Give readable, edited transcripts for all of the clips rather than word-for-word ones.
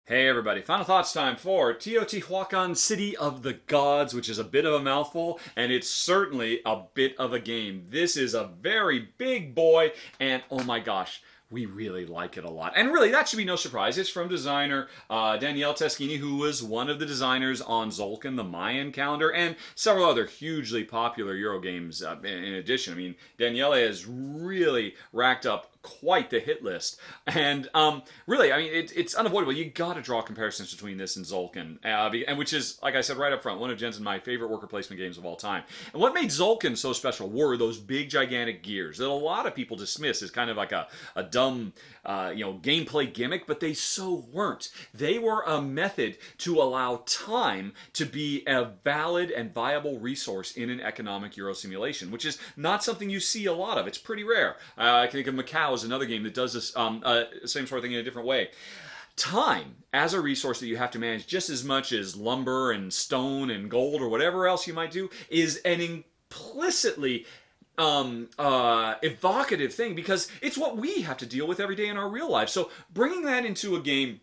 Hey everybody, final thoughts time for Teotиуакан, City of the Gods, which is a bit of a mouthful, and it's certainly a bit of a game. This is a very big boy, and oh my gosh, we really like it a lot. And really, that should be no surprise. It's from designer Daniele Teschini, who was one of the designers on Tzolk'in, the Mayan calendar, and several other hugely popular Euro games in addition. I mean, Daniele has really racked up quite the hit list. And really, I mean, it's unavoidable. You got to draw comparisons between this and Tzolk'in, and which is, like I said right up front, one of Jen's and my favorite worker placement games of all time. And what made Tzolk'in so special were those big, gigantic gears that a lot of people dismiss as kind of like a dumb, gameplay gimmick, but they so weren't. They were a method to allow time to be a valid and viable resource in an economic Euro simulation, which is not something you see a lot of. It's pretty rare. I can think of Macau is another game that does this same sort of thing in a different way. Time as a resource that you have to manage just as much as lumber and stone and gold or whatever else you might do is an implicitly evocative thing because it's what we have to deal with every day in our real lives. So bringing that into a game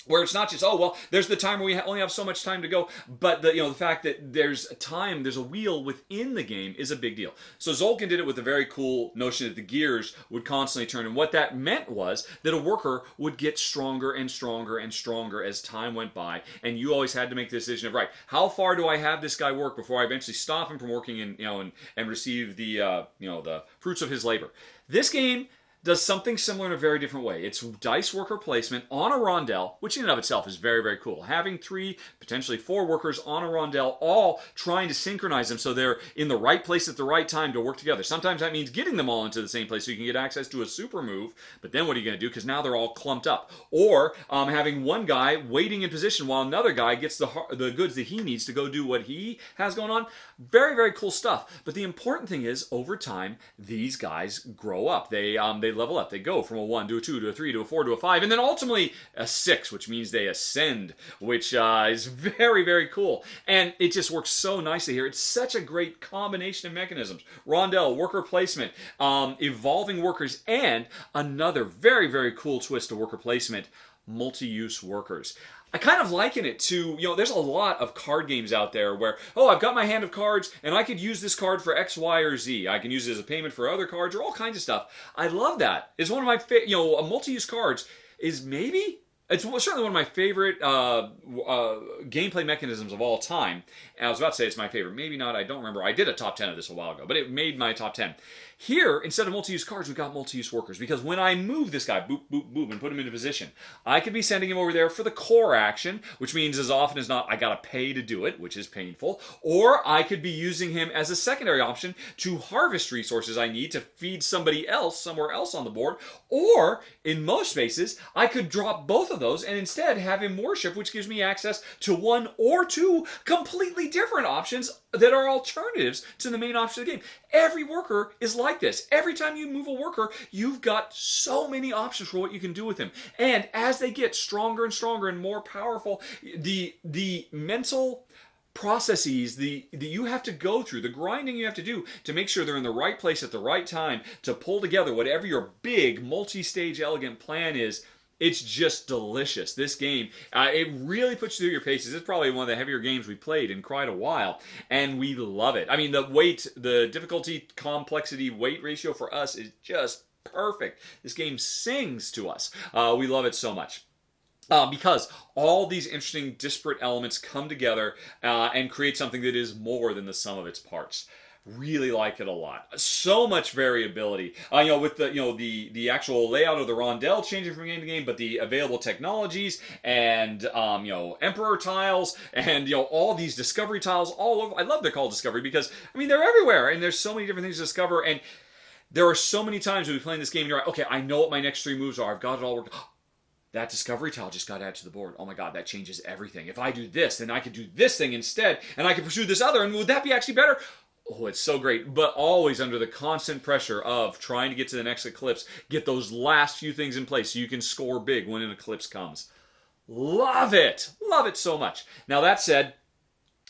where it's not just, oh, well, there's the time where we only have so much time to go, but the fact that there's time, there's a wheel within the game is a big deal. So Tzolk'in did it with a very cool notion that the gears would constantly turn, and what that meant was that a worker would get stronger and stronger and stronger as time went by, and you always had to make the decision of, right, how far do I have this guy work before I eventually stop him from working and receive the fruits of his labor. This game does something similar in a very different way. It's dice worker placement on a rondel, which in and of itself is very, very cool. Having 3, potentially 4 workers on a rondel, all trying to synchronize them so they're in the right place at the right time to work together. Sometimes that means getting them all into the same place so you can get access to a super move, but then what are you going to do? Because now they're all clumped up. Or having one guy waiting in position while another guy gets the goods that he needs to go do what he has going on. Very, very cool stuff. But the important thing is, over time, these guys grow up. They level up. They go from a 1 to a 2 to a 3 to a 4 to a 5, and then ultimately a 6, which means they ascend, which is very, very cool. And it just works so nicely here. It's such a great combination of mechanisms. Rondel, worker placement, evolving workers, and another very, very cool twist to worker placement, multi-use workers. I kind of liken it to, there's a lot of card games out there where, I've got my hand of cards and I could use this card for X, Y, or Z. I can use it as a payment for other cards or all kinds of stuff. I love that. It's one of my multi-use cards is it's certainly one of my favorite gameplay mechanisms of all time. And I was about to say it's my favorite. Maybe not. I don't remember. I did a top 10 of this a while ago, but it made my top 10. Here, instead of multi-use cards, we've got multi-use workers. Because when I move this guy, boop, boop, boop, and put him into position, I could be sending him over there for the core action, which means as often as not, I got to pay to do it, which is painful. Or I could be using him as a secondary option to harvest resources I need to feed somebody else somewhere else on the board. Or, in most spaces, I could drop both of those and instead have him worship, which gives me access to 1 or 2 completely different options that are alternatives to the main option of the game. Every worker is like this. Every time you move a worker, you've got so many options for what you can do with him. And as they get stronger and stronger and more powerful, the mental processes that you have to go through, the grinding you have to do to make sure they're in the right place at the right time to pull together whatever your big multi-stage elegant plan is. It's just delicious. This game, it really puts you through your paces. It's probably one of the heavier games we played in quite a while, and we love it. I mean, the difficulty, complexity, weight ratio for us is just perfect. This game sings to us. We love it so much. Because all these interesting disparate elements come together and create something that is more than the sum of its parts. Really like it a lot. So much variability. With the actual layout of the rondel changing from game to game, but the available technologies and emperor tiles and all these discovery tiles all over. I love they're called discovery because they're everywhere and there's so many different things to discover. And there are so many times when we play this game and you're like, okay, I know what my next 3 moves are. I've got it all worked. That discovery tile just got added to the board. Oh my god, that changes everything. If I do this, then I could do this thing instead, and I could pursue this other, and would that be actually better? Oh, it's so great, but always under the constant pressure of trying to get to the next eclipse, get those last few things in place so you can score big when an eclipse comes. Love it! Love it so much. Now that said,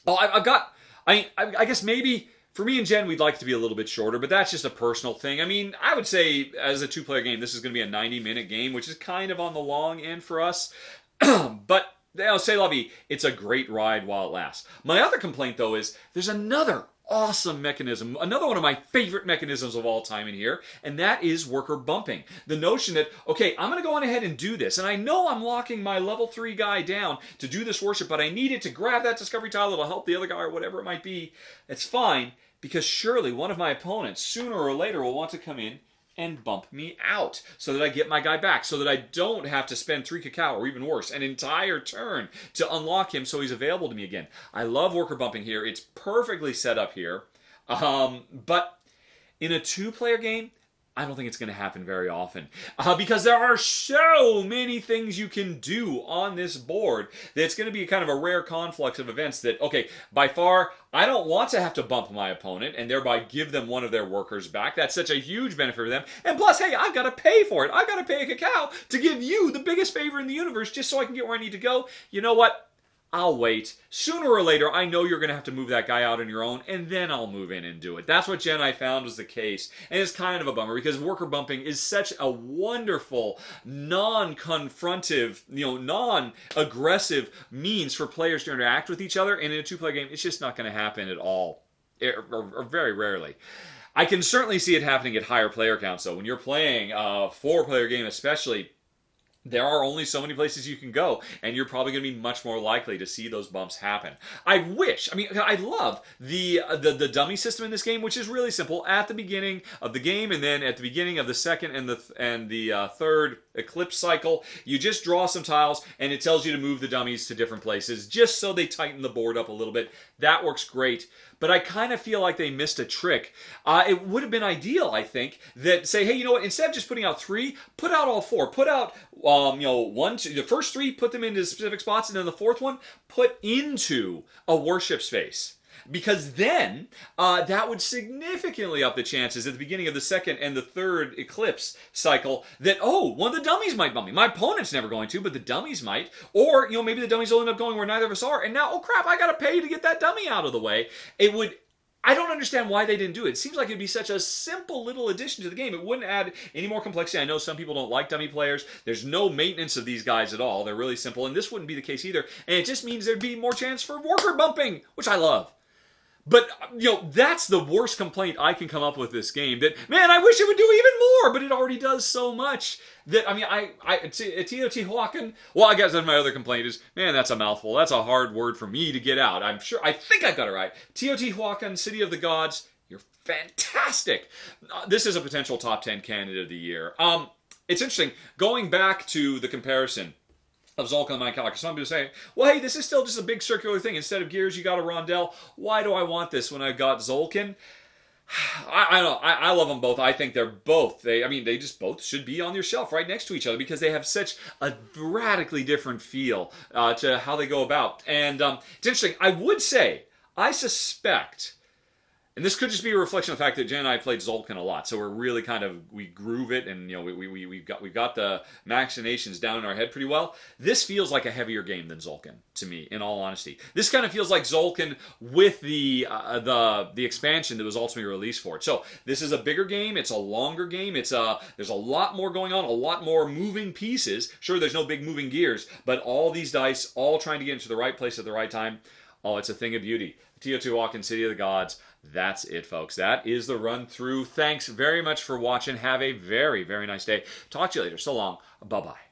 I guess maybe For me and Jen, we'd like it to be a little bit shorter, but that's just a personal thing. I mean, I would say as a two-player game, this is going to be a 90-minute game, which is kind of on the long end for us. But say la vie, it's a great ride while it lasts. My other complaint, though, is there's another awesome mechanism, another one of my favorite mechanisms of all time in here, and that is worker bumping. The notion that, okay, I'm going to go on ahead and do this, and I know I'm locking my level 3 guy down to do this worship, but I need it to grab that discovery tile that'll help the other guy or whatever it might be. It's fine, because surely one of my opponents, sooner or later, will want to come in and bump me out so that I get my guy back, so that I don't have to spend 3 cacao, or even worse, an entire turn to unlock him so he's available to me again. I love worker bumping here. It's perfectly set up here. But in a 2-player game, I don't think it's going to happen very often because there are so many things you can do on this board that it's going to be kind of a rare conflux of events that, okay, by far, I don't want to have to bump my opponent and thereby give them one of their workers back. That's such a huge benefit for them. And plus, hey, I've got to pay for it. I've got to pay a cacao to give you the biggest favor in the universe just so I can get where I need to go. You know what? I'll wait. Sooner or later, I know you're going to have to move that guy out on your own, and then I'll move in and do it. That's what Jen I found was the case. And it's kind of a bummer because worker bumping is such a wonderful, non-confrontive, non-aggressive means for players to interact with each other. And in a 2-player game, it's just not going to happen at all, or very rarely. I can certainly see it happening at higher player counts, though. When you're playing a 4-player game especially, there are only so many places you can go, and you're probably going to be much more likely to see those bumps happen. I love the dummy system in this game, which is really simple. At the beginning of the game, and then at the beginning of the second and the third eclipse cycle, you just draw some tiles, and it tells you to move the dummies to different places, just so they tighten the board up a little bit. That works great. But I kind of feel like they missed a trick. It would have been ideal, I think, that say, hey, you know what? Instead of just putting out 3, put out all 4. Put out, 1, 2, the first 3, put them into specific spots, and then the 4th one, put into a worship space. Because then that would significantly up the chances at the beginning of the second and the third eclipse cycle that, one of the dummies might bump me. My opponent's never going to, but the dummies might. Or, maybe the dummies will end up going where neither of us are. And now, oh crap, I got to pay to get that dummy out of the way. I don't understand why they didn't do it. It seems like it'd be such a simple little addition to the game. It wouldn't add any more complexity. I know some people don't like dummy players. There's no maintenance of these guys at all. They're really simple. And this wouldn't be the case either. And it just means there'd be more chance for worker bumping, which I love. But, that's the worst complaint I can come up with this game. That, man, I wish it would do even more, but it already does so much. That, Teotиуакан, well, I guess that's my other complaint is, man, that's a mouthful. That's a hard word for me to get out. I think I got it right. Teotиуакан, City of the Gods, you're fantastic. This is a potential top 10 candidate of the year. It's interesting, going back to the comparison of Zolkin and Minecraft. Some people say, well, hey, this is still just a big circular thing. Instead of gears, you got a rondelle. Why do I want this when I've got Zolkin? I don't know. I love them both. I think they're both. They just both should be on your shelf right next to each other because they have such a radically different feel to how they go about. And it's interesting. I would say, I suspect, and this could just be a reflection of the fact that Jen and I played Zolkin a lot, so we're really we groove it, and we've got the machinations down in our head pretty well. This feels like a heavier game than Zolkin to me, in all honesty. This kind of feels like Zolkin with the expansion that was ultimately released for it. So this is a bigger game. It's a longer game. There's a lot more going on, a lot more moving pieces. Sure, there's no big moving gears, but all these dice, all trying to get into the right place at the right time. Oh, it's a thing of beauty. Teotиуакан, City of the Gods. That's it, folks. That is the run through. Thanks very much for watching. Have a very, very nice day. Talk to you later. So long. Bye-bye.